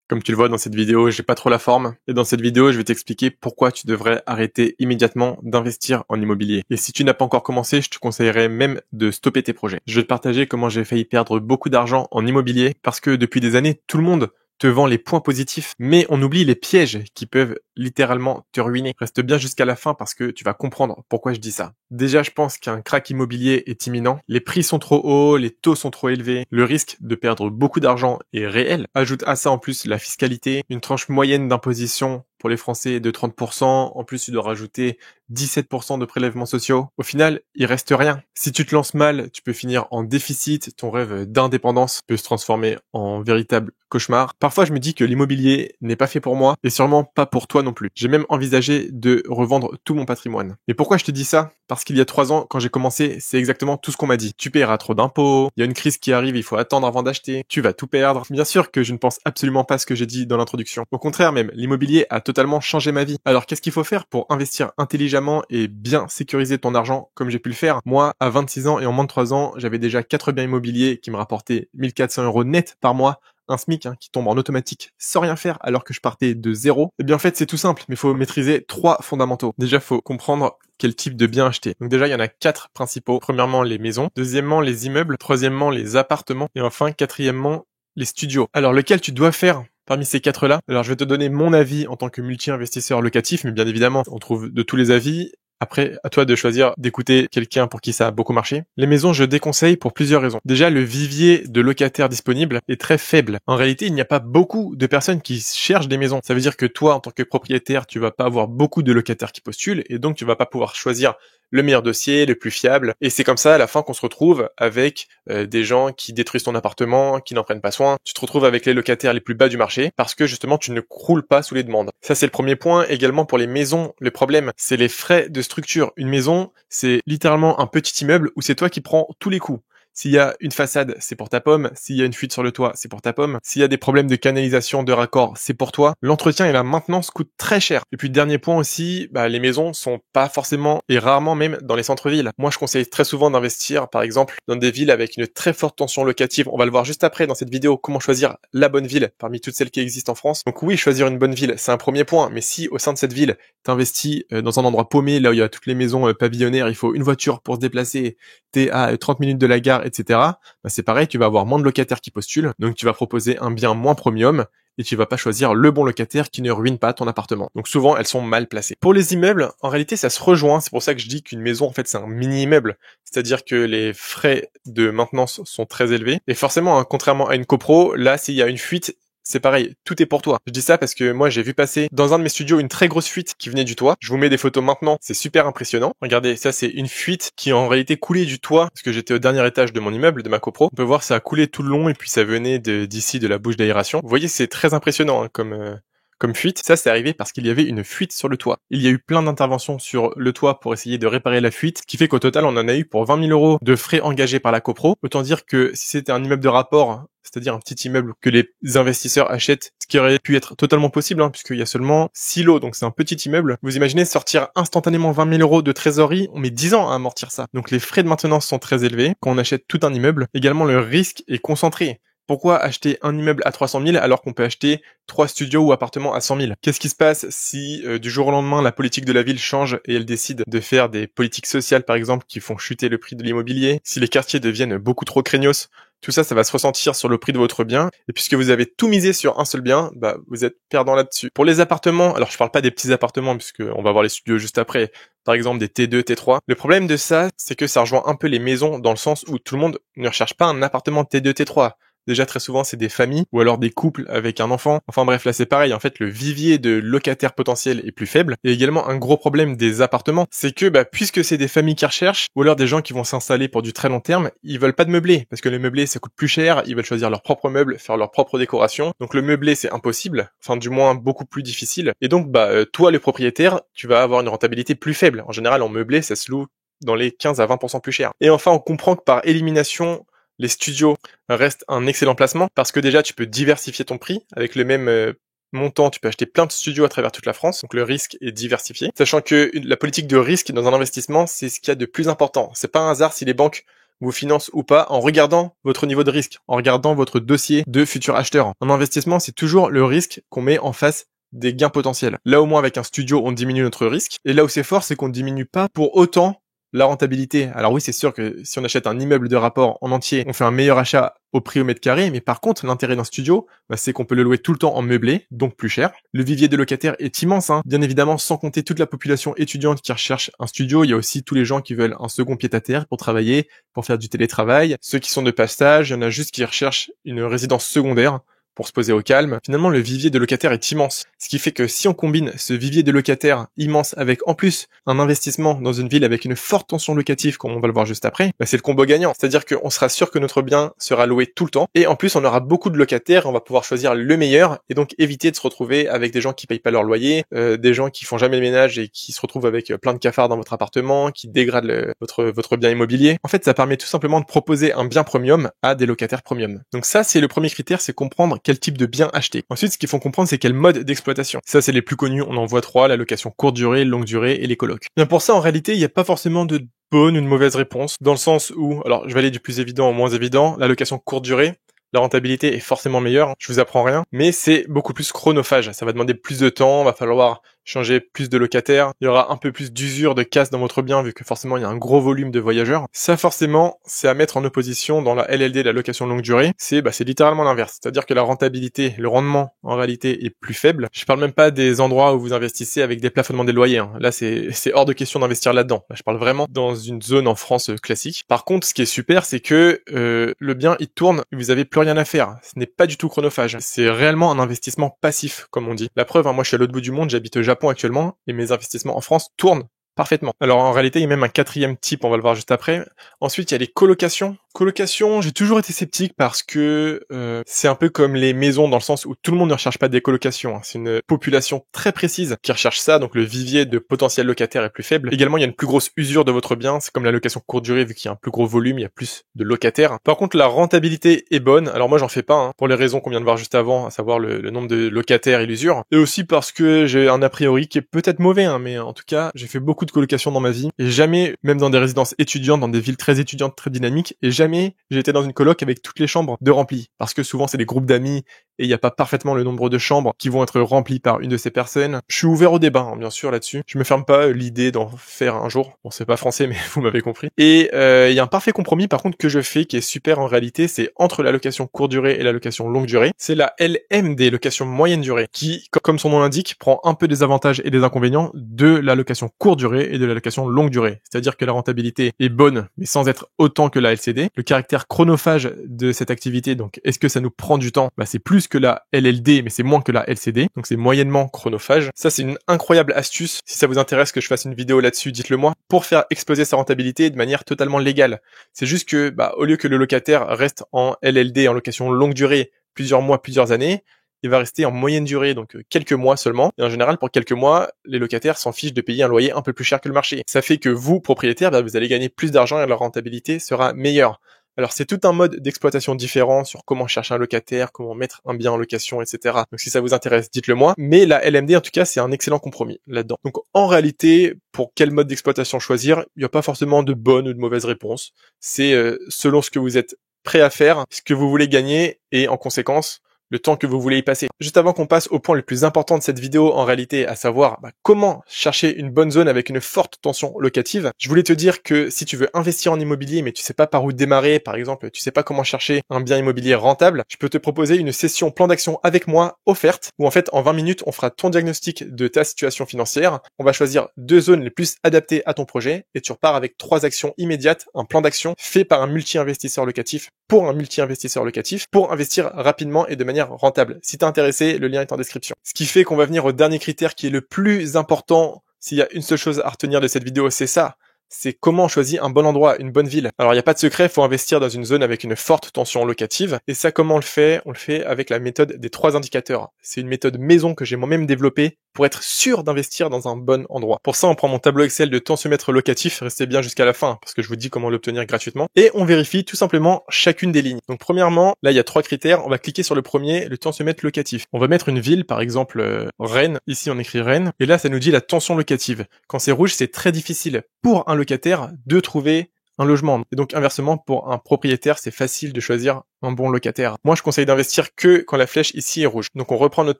Comme tu le vois dans cette vidéo, j'ai pas trop la forme. Et dans cette vidéo, je vais t'expliquer pourquoi tu devrais arrêter immédiatement d'investir en immobilier. Et si tu n'as pas encore commencé, je te conseillerais même de stopper tes projets. Je vais te partager comment j'ai failli perdre beaucoup d'argent en immobilier parce que depuis des années, tout le monde te vend les points positifs, mais on oublie les pièges qui peuvent littéralement te ruiner. Reste bien jusqu'à la fin parce que tu vas comprendre pourquoi je dis ça. Déjà, je pense qu'un crack immobilier est imminent. Les prix sont trop hauts, les taux sont trop élevés, le risque de perdre beaucoup d'argent est réel. Ajoute à ça en plus la fiscalité, une tranche moyenne d'imposition pour les Français de 30%. En plus, tu dois rajouter 17% de prélèvements sociaux. Au final, il reste rien. Si tu te lances mal, tu peux finir en déficit. Ton rêve d'indépendance peut se transformer en véritable cauchemar. Parfois, je me dis que l'immobilier n'est pas fait pour moi et sûrement pas pour toi non plus. J'ai même envisagé de revendre tout mon patrimoine. Mais pourquoi je te dis ça? Parce qu'il y a 3 ans, quand j'ai commencé, c'est exactement tout ce qu'on m'a dit. Tu paieras trop d'impôts, il y a une crise qui arrive, il faut attendre avant d'acheter, tu vas tout perdre. Bien sûr que je ne pense absolument pas ce que j'ai dit dans l'introduction. Au contraire même, l'immobilier a totalement changé ma vie. Alors qu'est-ce qu'il faut faire pour investir intelligemment et bien sécuriser ton argent comme j'ai pu le faire? Moi, à 26 ans et en moins de 3 ans, j'avais déjà 4 biens immobiliers qui me rapportaient 1400 € net par mois. Un SMIC qui tombe en automatique sans rien faire alors que je partais de zéro. Eh bien en fait c'est tout simple, mais il faut maîtriser 3 fondamentaux. Déjà il faut comprendre quel type de bien acheter. Donc déjà il y en a 4 principaux. Premièrement les maisons, deuxièmement les immeubles, troisièmement les appartements et enfin quatrièmement les studios. Alors lequel tu dois faire parmi ces 4-là? Alors je vais te donner mon avis en tant que multi-investisseur locatif, mais bien évidemment on trouve de tous les avis. Après, à toi de choisir d'écouter quelqu'un pour qui ça a beaucoup marché. Les maisons, je déconseille pour plusieurs raisons. Déjà, le vivier de locataires disponibles est très faible. En réalité, il n'y a pas beaucoup de personnes qui cherchent des maisons. Ça veut dire que toi, en tant que propriétaire, tu vas pas avoir beaucoup de locataires qui postulent et donc tu vas pas pouvoir choisir le meilleur dossier, le plus fiable. Et c'est comme ça à la fin qu'on se retrouve avec des gens qui détruisent ton appartement, qui n'en prennent pas soin. Tu te retrouves avec les locataires les plus bas du marché parce que justement tu ne croules pas sous les demandes. Ça c'est le premier point. Également pour les maisons, le problème c'est les frais de structure. Une maison, c'est littéralement un petit immeuble où c'est toi qui prends tous les coûts. S'il y a une façade, c'est pour ta pomme. S'il y a une fuite sur le toit, c'est pour ta pomme. S'il y a des problèmes de canalisation, de raccord, c'est pour toi. L'entretien et la maintenance coûtent très cher. Et puis dernier point aussi, les maisons sont pas forcément et rarement même dans les centres-villes. Moi, je conseille très souvent d'investir, par exemple, dans des villes avec une très forte tension locative. On va le voir juste après dans cette vidéo, comment choisir la bonne ville parmi toutes celles qui existent en France. Donc oui, choisir une bonne ville, c'est un premier point. Mais si au sein de cette ville, t'investis dans un endroit paumé, là où il y a toutes les maisons pavillonnaires, il faut une voiture pour se déplacer, t'es à 30 minutes de la gare, etc. C'est pareil, tu vas avoir moins de locataires qui postulent, donc tu vas proposer un bien moins premium et tu vas pas choisir le bon locataire qui ne ruine pas ton appartement. Donc souvent, elles sont mal placées. Pour les immeubles, en réalité, ça se rejoint. C'est pour ça que je dis qu'une maison, en fait, c'est un mini-immeuble. C'est-à-dire que les frais de maintenance sont très élevés. Et forcément, contrairement à une copro, là, s'il y a une fuite, c'est pareil, tout est pour toi. Je dis ça parce que moi, j'ai vu passer dans un de mes studios une très grosse fuite qui venait du toit. Je vous mets des photos maintenant, c'est super impressionnant. Regardez, ça c'est une fuite qui en réalité coulait du toit, parce que j'étais au dernier étage de mon immeuble, de ma copro. On peut voir ça a coulé tout le long et puis ça venait d'ici de la bouche d'aération. Vous voyez, c'est très impressionnant comme fuite. Ça, c'est arrivé parce qu'il y avait une fuite sur le toit. Il y a eu plein d'interventions sur le toit pour essayer de réparer la fuite, ce qui fait qu'au total, on en a eu pour 20 000 € de frais engagés par la copro. Autant dire que si c'était un immeuble de rapport, c'est-à-dire un petit immeuble que les investisseurs achètent, ce qui aurait pu être totalement possible, puisqu'il y a seulement 6 lots, donc c'est un petit immeuble. Vous imaginez sortir instantanément 20 000 € de trésorerie, on met 10 ans à amortir ça. Donc les frais de maintenance sont très élevés quand on achète tout un immeuble. Également, le risque est concentré. Pourquoi acheter un immeuble à 300 000 alors qu'on peut acheter 3 studios ou appartements à 100 000? Qu'est-ce qui se passe si du jour au lendemain la politique de la ville change et elle décide de faire des politiques sociales par exemple qui font chuter le prix de l'immobilier? Si les quartiers deviennent beaucoup trop craignos, tout ça, ça va se ressentir sur le prix de votre bien. Et puisque vous avez tout misé sur un seul bien, vous êtes perdant là-dessus. Pour les appartements, alors je parle pas des petits appartements puisque on va voir les studios juste après. Par exemple des T2, T3. Le problème de ça, c'est que ça rejoint un peu les maisons dans le sens où tout le monde ne recherche pas un appartement T2, T3. Déjà, très souvent, c'est des familles ou alors des couples avec un enfant. Enfin bref, là, c'est pareil. En fait, le vivier de locataires potentiels est plus faible. Et également, un gros problème des appartements, c'est que puisque c'est des familles qui recherchent ou alors des gens qui vont s'installer pour du très long terme, ils veulent pas de meublé parce que le meublé, ça coûte plus cher. Ils veulent choisir leur propre meuble, faire leur propre décoration. Donc le meublé, c'est impossible. Enfin, du moins, beaucoup plus difficile. Et donc, toi, le propriétaire, tu vas avoir une rentabilité plus faible. En général, en meublé, ça se loue dans les 15 à 20% plus cher. Et enfin, on comprend que par élimination, les studios restent un excellent placement parce que déjà tu peux diversifier ton prix avec le même montant, tu peux acheter plein de studios à travers toute la France, donc le risque est diversifié. Sachant que la politique de risque dans un investissement, c'est ce qu'il y a de plus important. C'est pas un hasard si les banques vous finance ou pas en regardant votre niveau de risque, en regardant votre dossier de futur acheteur. En investissement, c'est toujours le risque qu'on met en face des gains potentiels. Là, au moins, avec un studio, on diminue notre risque. Et là où c'est fort, c'est qu'on ne diminue pas pour autant la rentabilité. Alors oui, c'est sûr que si on achète un immeuble de rapport en entier, on fait un meilleur achat au prix au mètre carré, mais par contre, l'intérêt d'un studio, c'est qu'on peut le louer tout le temps en meublé, donc plus cher. Le vivier de locataires est immense, bien évidemment, sans compter toute la population étudiante qui recherche un studio. Il y a aussi tous les gens qui veulent un second pied-à-terre pour travailler, pour faire du télétravail. Ceux qui sont de passage, il y en a juste qui recherchent une résidence secondaire pour se poser au calme. Finalement, le vivier de locataires est immense. Ce qui fait que si on combine ce vivier de locataires immense avec en plus un investissement dans une ville avec une forte tension locative, comme on va le voir juste après, c'est le combo gagnant. C'est-à-dire qu'on sera sûr que notre bien sera loué tout le temps. Et en plus, on aura beaucoup de locataires, on va pouvoir choisir le meilleur et donc éviter de se retrouver avec des gens qui payent pas leur loyer, des gens qui font jamais le ménage et qui se retrouvent avec plein de cafards dans votre appartement, qui dégradent votre bien immobilier. En fait, ça permet tout simplement de proposer un bien premium à des locataires premium. Donc ça, c'est le premier critère, c'est comprendre quel type de bien acheter. Ensuite, ce qu'il faut comprendre, c'est quel mode d'exploitation. Ça, c'est les plus connus, on en voit trois, la location courte durée, longue durée et les colocs. Bien pour ça, en réalité, il n'y a pas forcément de bonne ou de mauvaise réponse, dans le sens où, alors je vais aller du plus évident au moins évident, la location courte durée, la rentabilité est forcément meilleure, je vous apprends rien, mais c'est beaucoup plus chronophage, ça va demander plus de temps, va falloir changer plus de locataires, il y aura un peu plus d'usure, de casse dans votre bien, vu que forcément il y a un gros volume de voyageurs. Ça forcément, c'est à mettre en opposition dans la LLD, la location longue durée, c'est littéralement l'inverse, c'est-à-dire que la rentabilité, le rendement en réalité est plus faible. Je parle même pas des endroits où vous investissez avec des plafonnements des loyers, Là c'est hors de question d'investir là-dedans. Là, je parle vraiment dans une zone en France classique. Par contre, ce qui est super, c'est que le bien il tourne, vous avez plus rien à faire. Ce n'est pas du tout chronophage. C'est réellement un investissement passif, comme on dit. La preuve, moi je suis à l'autre bout du monde, j'habite au Japon actuellement, et mes investissements en France tournent parfaitement. Alors en réalité, il y a même un quatrième type, on va le voir juste après. Ensuite, il y a les colocations. Colocation, j'ai toujours été sceptique parce que c'est un peu comme les maisons dans le sens où tout le monde ne recherche pas des colocations. C'est une population très précise qui recherche ça, donc le vivier de potentiels locataires est plus faible. Également, il y a une plus grosse usure de votre bien, c'est comme la location courte durée, vu qu'il y a un plus gros volume, il y a plus de locataires. Par contre, la rentabilité est bonne. Alors moi, j'en fais pas, pour les raisons qu'on vient de voir juste avant, à savoir le nombre de locataires et l'usure. Et aussi parce que j'ai un a priori qui est peut-être mauvais, mais en tout cas, j'ai fait beaucoup de colocation dans ma vie, et jamais, même dans des résidences étudiantes, dans des villes très étudiantes, très dynamiques, et jamais j'ai été dans une coloc avec toutes les chambres de remplies. Parce que souvent, c'est des groupes d'amis, et il n'y a pas parfaitement le nombre de chambres qui vont être remplies par une de ces personnes. Je suis ouvert au débat, bien sûr, là-dessus. Je me ferme pas l'idée d'en faire un jour. Bon, c'est pas français, mais vous m'avez compris. Et il y a un parfait compromis, par contre, que je fais, qui est super en réalité, c'est entre la location courte durée et la location longue durée. C'est la LMD, location moyenne durée, qui, comme son nom l'indique, prend un peu des avantages et des inconvénients de la location courte durée et de la location longue durée. C'est-à-dire que la rentabilité est bonne, mais sans être autant que la LCD. Le caractère chronophage de cette activité, donc est-ce que ça nous prend du temps? C'est plus que la LLD, mais c'est moins que la LCD, donc c'est moyennement chronophage. Ça, c'est une incroyable astuce. Si ça vous intéresse que je fasse une vidéo là-dessus, dites-le moi, pour faire exploser sa rentabilité de manière totalement légale. C'est juste que, au lieu que le locataire reste en LLD, en location longue durée, plusieurs mois, plusieurs années, il va rester en moyenne durée, donc quelques mois seulement. Et en général, pour quelques mois, les locataires s'en fichent de payer un loyer un peu plus cher que le marché. Ça fait que vous, propriétaire, vous allez gagner plus d'argent et la rentabilité sera meilleure. Alors c'est tout un mode d'exploitation différent sur comment chercher un locataire, comment mettre un bien en location, etc. Donc si ça vous intéresse, dites-le moi. Mais la LMD, en tout cas, c'est un excellent compromis là-dedans. Donc en réalité, pour quel mode d'exploitation choisir, il n'y a pas forcément de bonne ou de mauvaise réponse. C'est selon ce que vous êtes prêt à faire, ce que vous voulez gagner et en conséquence, le temps que vous voulez y passer. Juste avant qu'on passe au point le plus important de cette vidéo en réalité, à savoir comment chercher une bonne zone avec une forte tension locative, je voulais te dire que si tu veux investir en immobilier mais tu sais pas par où démarrer, par exemple tu sais pas comment chercher un bien immobilier rentable, je peux te proposer une session plan d'action avec moi offerte où en fait en 20 minutes on fera ton diagnostic de ta situation financière, on va choisir 2 zones les plus adaptées à ton projet et tu repars avec 3 actions immédiates, un plan d'action fait par un multi-investisseur locatif pour un multi-investisseur locatif pour investir rapidement et de manière rentable. Si t'es intéressé, le lien est en description. Ce qui fait qu'on va venir au dernier critère qui est le plus important. S'il y a une seule chose à retenir de cette vidéo, c'est ça. C'est comment on choisit un bon endroit, une bonne ville. Alors il n'y a pas de secret, il faut investir dans une zone avec une forte tension locative. Et ça, comment on le fait? On le fait avec la méthode des 3 indicateurs. C'est une méthode maison que j'ai moi-même développée pour être sûr d'investir dans un bon endroit. Pour ça, on prend mon tableau Excel de tensiomètre locatif, restez bien jusqu'à la fin, parce que je vous dis comment l'obtenir gratuitement. Et on vérifie tout simplement chacune des lignes. Donc premièrement, là il y a 3 critères, on va cliquer sur le premier, le tensiomètre locatif. On va mettre une ville, par exemple Rennes, ici on écrit Rennes, et là ça nous dit la tension locative. Quand c'est rouge, c'est très difficile pour un locataire de trouver un logement. Et donc inversement, pour un propriétaire, c'est facile de choisir un bon locataire. Moi, je conseille d'investir que quand la flèche ici est rouge. Donc on reprend notre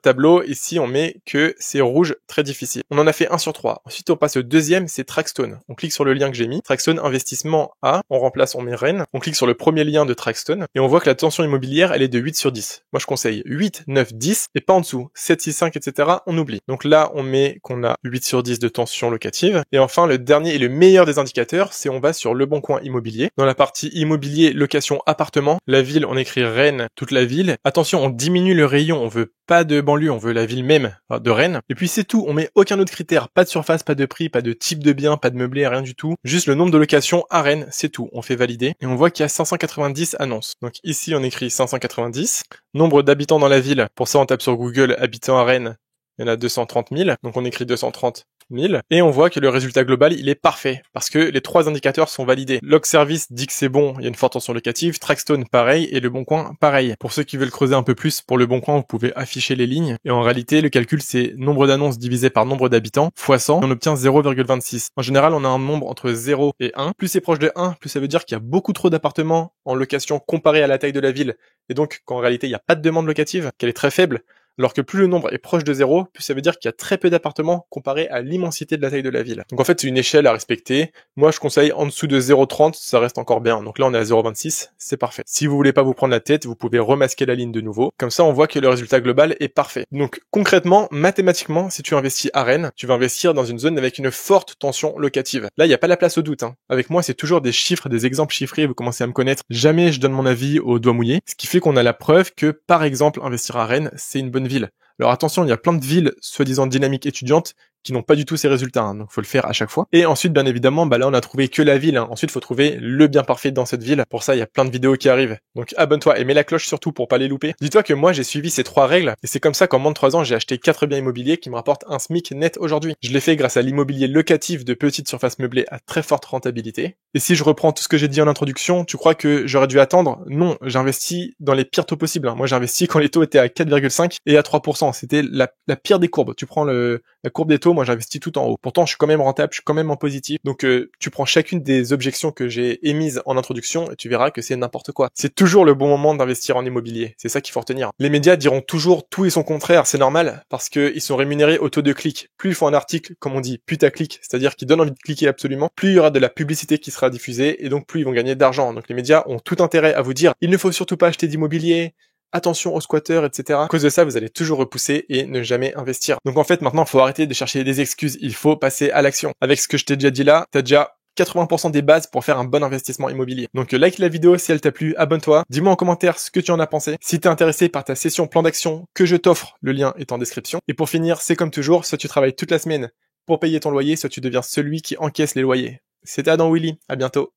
tableau, ici on met que c'est rouge très difficile. On en a fait 1 sur 3. Ensuite on passe au deuxième, c'est Trackstone. On clique sur le lien que j'ai mis, Trackstone investissement A, on remplace, on met Rennes. On clique sur le premier lien de Trackstone et on voit que la tension immobilière, elle est de 8 sur 10. Moi je conseille 8, 9, 10 et pas en dessous. 7, 6, 5, etc. on oublie. Donc là on met qu'on a 8 sur 10 de tension locative. Et enfin le dernier et le meilleur des indicateurs, c'est on va sur Le Bon Coin immobilier. Dans la partie immobilier, location, appartement, la ville, on écrit Rennes, toute la ville. Attention, on diminue le rayon, on veut pas de banlieue, on veut la ville même de Rennes. Et puis c'est tout, on met aucun autre critère, pas de surface, pas de prix, pas de type de bien, pas de meublé, rien du tout. Juste le nombre de locations à Rennes, c'est tout. On fait valider et on voit qu'il y a 590 annonces. Donc ici on écrit 590. Nombre d'habitants dans la ville, pour ça on tape sur Google habitants à Rennes. Il y en a 230 000, donc on écrit 230 000, et on voit que le résultat global, il est parfait, parce que les 3 indicateurs sont validés. Log Service dit que c'est bon, il y a une forte tension locative, Trackstone pareil, et Le Bon Coin pareil. Pour ceux qui veulent creuser un peu plus, pour Le Bon Coin, vous pouvez afficher les lignes, et en réalité, le calcul, c'est nombre d'annonces divisé par nombre d'habitants, fois 100, et on obtient 0,26. En général, on a un nombre entre 0 et 1. Plus c'est proche de 1, plus ça veut dire qu'il y a beaucoup trop d'appartements en location comparé à la taille de la ville, et donc qu'en réalité, il n'y a pas de demande locative, qu'elle est très faible. Alors que plus le nombre est proche de 0, plus ça veut dire qu'il y a très peu d'appartements comparé à l'immensité de la taille de la ville. Donc en fait, c'est une échelle à respecter. Moi, je conseille en dessous de 0,30, ça reste encore bien. Donc là, on est à 0,26, c'est parfait. Si vous voulez pas vous prendre la tête, vous pouvez remasquer la ligne de nouveau. Comme ça, on voit que le résultat global est parfait. Donc concrètement, mathématiquement, si tu investis à Rennes, tu vas investir dans une zone avec une forte tension locative. Là, il n'y a pas la place au doute. Avec moi, c'est toujours des chiffres, des exemples chiffrés, vous commencez à me connaître. Jamais je donne mon avis au doigt mouillé. Ce qui fait qu'on a la preuve que, par exemple, investir à Rennes, c'est une bonne ville. Alors attention, il y a plein de villes soi-disant dynamiques étudiantes qui n'ont pas du tout ces résultats, donc faut le faire à chaque fois. Et ensuite, bien évidemment, là on a trouvé que la ville. Ensuite, faut trouver le bien parfait dans cette ville. Pour ça, il y a plein de vidéos qui arrivent. Donc abonne-toi et mets la cloche surtout pour pas les louper. Dis-toi que moi, j'ai suivi ces 3 règles et c'est comme ça qu'en moins de 3 ans, j'ai acheté 4 biens immobiliers qui me rapportent un SMIC net aujourd'hui. Je l'ai fait grâce à l'immobilier locatif de petites surfaces meublées à très forte rentabilité. Et si je reprends tout ce que j'ai dit en introduction, tu crois que j'aurais dû attendre? Non, j'investis dans les pires taux possibles. Moi, j'ai investi quand les taux étaient à 4,5 et à 3%. C'était la pire des courbes. Tu prends la courbe des taux, moi j'investis tout en haut. Pourtant, je suis quand même rentable, je suis quand même en positif. Donc, tu prends chacune des objections que j'ai émises en introduction et tu verras que c'est n'importe quoi. C'est toujours le bon moment d'investir en immobilier. C'est ça qu'il faut retenir. Les médias diront toujours tout et son contraire. C'est normal parce que ils sont rémunérés au taux de clic. Plus ils font un article, comme on dit, putaclic, c'est-à-dire qu'ils donnent envie de cliquer absolument, plus il y aura de la publicité qui sera diffusée et donc plus ils vont gagner d'argent. Donc les médias ont tout intérêt à vous dire il ne faut surtout pas acheter d'immobilier. Attention aux squatteurs, etc. À cause de ça, vous allez toujours repousser et ne jamais investir. Donc en fait, maintenant, il faut arrêter de chercher des excuses. Il faut passer à l'action. Avec ce que je t'ai déjà dit là, t'as déjà 80% des bases pour faire un bon investissement immobilier. Donc like la vidéo si elle t'a plu, abonne-toi, dis-moi en commentaire ce que tu en as pensé. Si t'es intéressé par ta session plan d'action que je t'offre, le lien est en description. Et pour finir, c'est comme toujours, soit tu travailles toute la semaine pour payer ton loyer, soit tu deviens celui qui encaisse les loyers. C'était Adam Willy, à bientôt.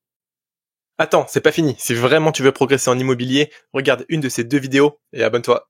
Attends, c'est pas fini. Si vraiment tu veux progresser en immobilier, regarde une de ces 2 vidéos et abonne-toi.